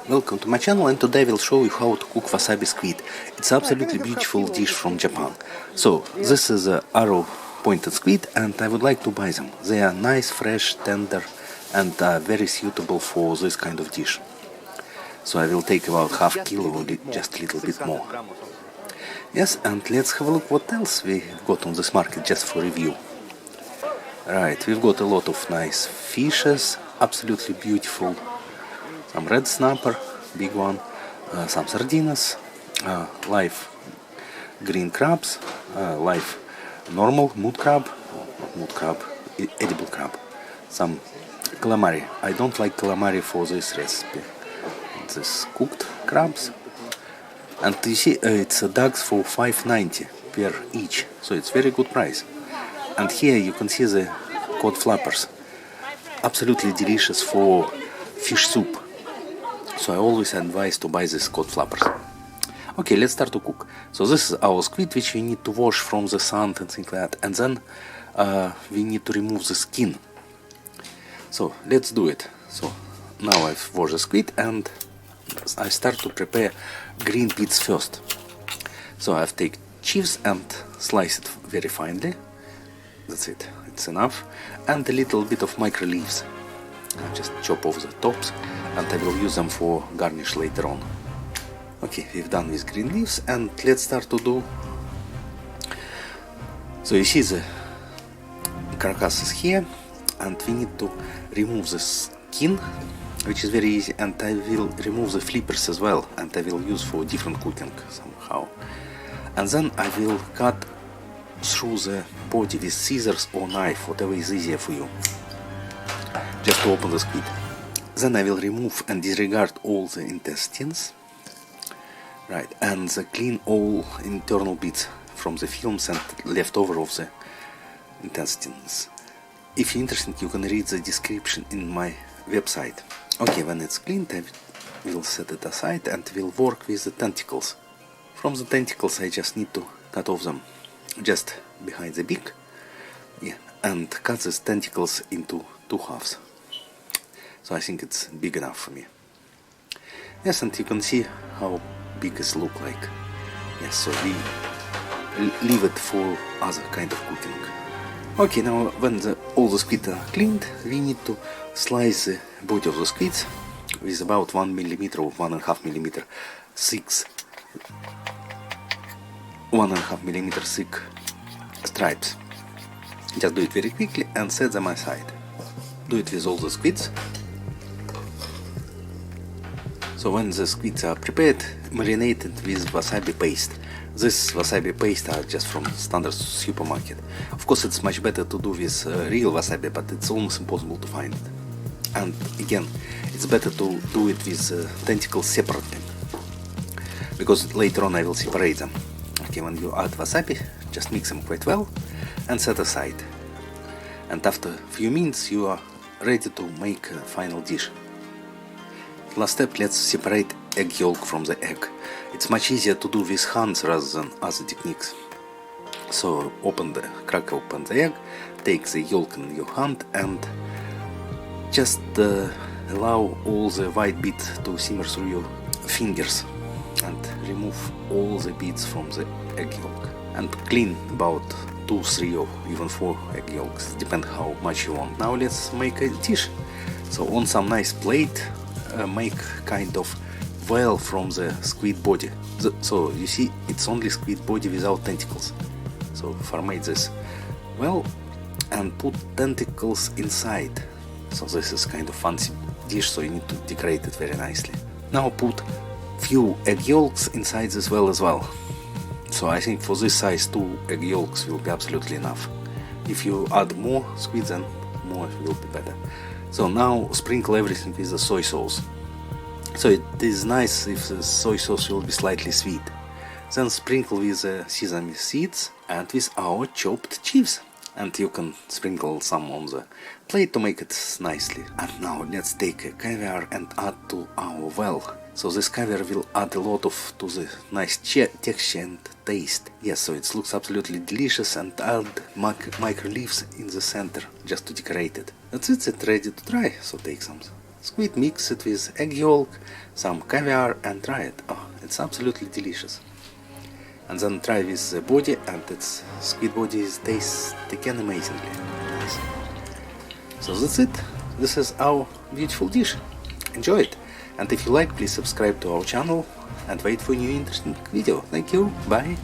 Welcome to my channel, and today I will show you how to cook wasabi squid. It's absolutely beautiful dish from Japan. So this is a arrow pointed squid and I would like to buy them. They are nice, fresh, tender and very suitable for this kind of dish. So I will take about half kilo or just a little bit more. Yes, and let's have a look what else we got on this market just for review. Right, we've got a lot of nice fishes, absolutely beautiful. Some red snapper, big one, some sardinas, live green crabs, live normal mud crab, edible crab, some calamari. I don't like calamari for this recipe. This cooked crabs. And you see, it's ducks for $5.90 per each, so it's very good price. And here you can see the cod flappers, absolutely delicious for fish soup. So I always advise to buy these cod flappers. Okay, let's start to cook. So this is our squid, which we need to wash from the sun and things like that. And then we need to remove the skin. So let's do it. So now I've washed the squid and I start to prepare green beets first. So I've taken chives and slice it very finely. That's it, it's enough. And a little bit of micro leaves. I just chop off the tops and I will use them for garnish later on. Okay, we've done with green leaves and let's start to do. So you see the carcass is here and we need to remove the skin, which is very easy, and I will remove the flippers as well and I will use for different cooking somehow. And then I will cut through the body with scissors or knife, whatever is easier for you, just to open the squid. Then I will remove and disregard all the intestines, right, and clean all internal bits from the films and leftover of the intestines. If you're interested, you can read the description in my website. Okay, when it's cleaned, I will set it aside and will work with the tentacles. From the tentacles I just need to cut off them just behind the beak, yeah, and cut these tentacles into two halves. So I think it's big enough for me. Yes, and you can see how big it look like. Yes, so we leave it for other kind of cooking. Okay, now when all the squid are cleaned, we need to slice the body of the squids with about 1 millimeter or 1.5 millimeter thick, 1.5 millimeter thick stripes. Just do it very quickly and set them aside. Do it with all the squids. So when the squids are prepared, marinate it with wasabi paste. This wasabi paste are just from standard supermarket. Of course, it's much better to do with real wasabi, but it's almost impossible to find it. And again, it's better to do it with tentacles separately, because later on I will separate them. Okay, when you add wasabi, just mix them quite well and set aside. And after a few minutes you are ready to make a final dish. Last step, let's separate egg yolk from the egg. It's much easier to do with hands rather than other techniques. So crack open the egg, take the yolk in your hand and just allow all the white bits to simmer through your fingers and remove all the bits from the egg yolk and clean about 2, 3 or even 4 egg yolks, depend how much you want. Now let's make a dish. So on some nice plate, make kind of well from the squid body. So you see, it's only squid body without tentacles. So formate this well and put tentacles inside. So this is kind of fancy dish, so you need to decorate it very nicely. Now put few egg yolks inside this well as well. So I think for this size 2 egg yolks will be absolutely enough. If you add more squid, then more will be better. So now sprinkle everything with the soy sauce. So it is nice if the soy sauce will be slightly sweet. Then sprinkle with sesame seeds and with our chopped chives. And you can sprinkle some on the plate to make it nicely. And now let's take a caviar and add to our well. So this caviar will add a lot to the nice texture and taste. Yes, so it looks absolutely delicious, and add micro leaves in the center just to decorate it. That's it, it's ready to try, so take some. Squid, mix it with egg yolk, some caviar, and try it. Oh, it's absolutely delicious. And then try with the body, and its squid body tastes again amazingly. Nice. So that's it. This is our beautiful dish. Enjoy it. And if you like, please subscribe to our channel and wait for a new interesting video. Thank you. Bye.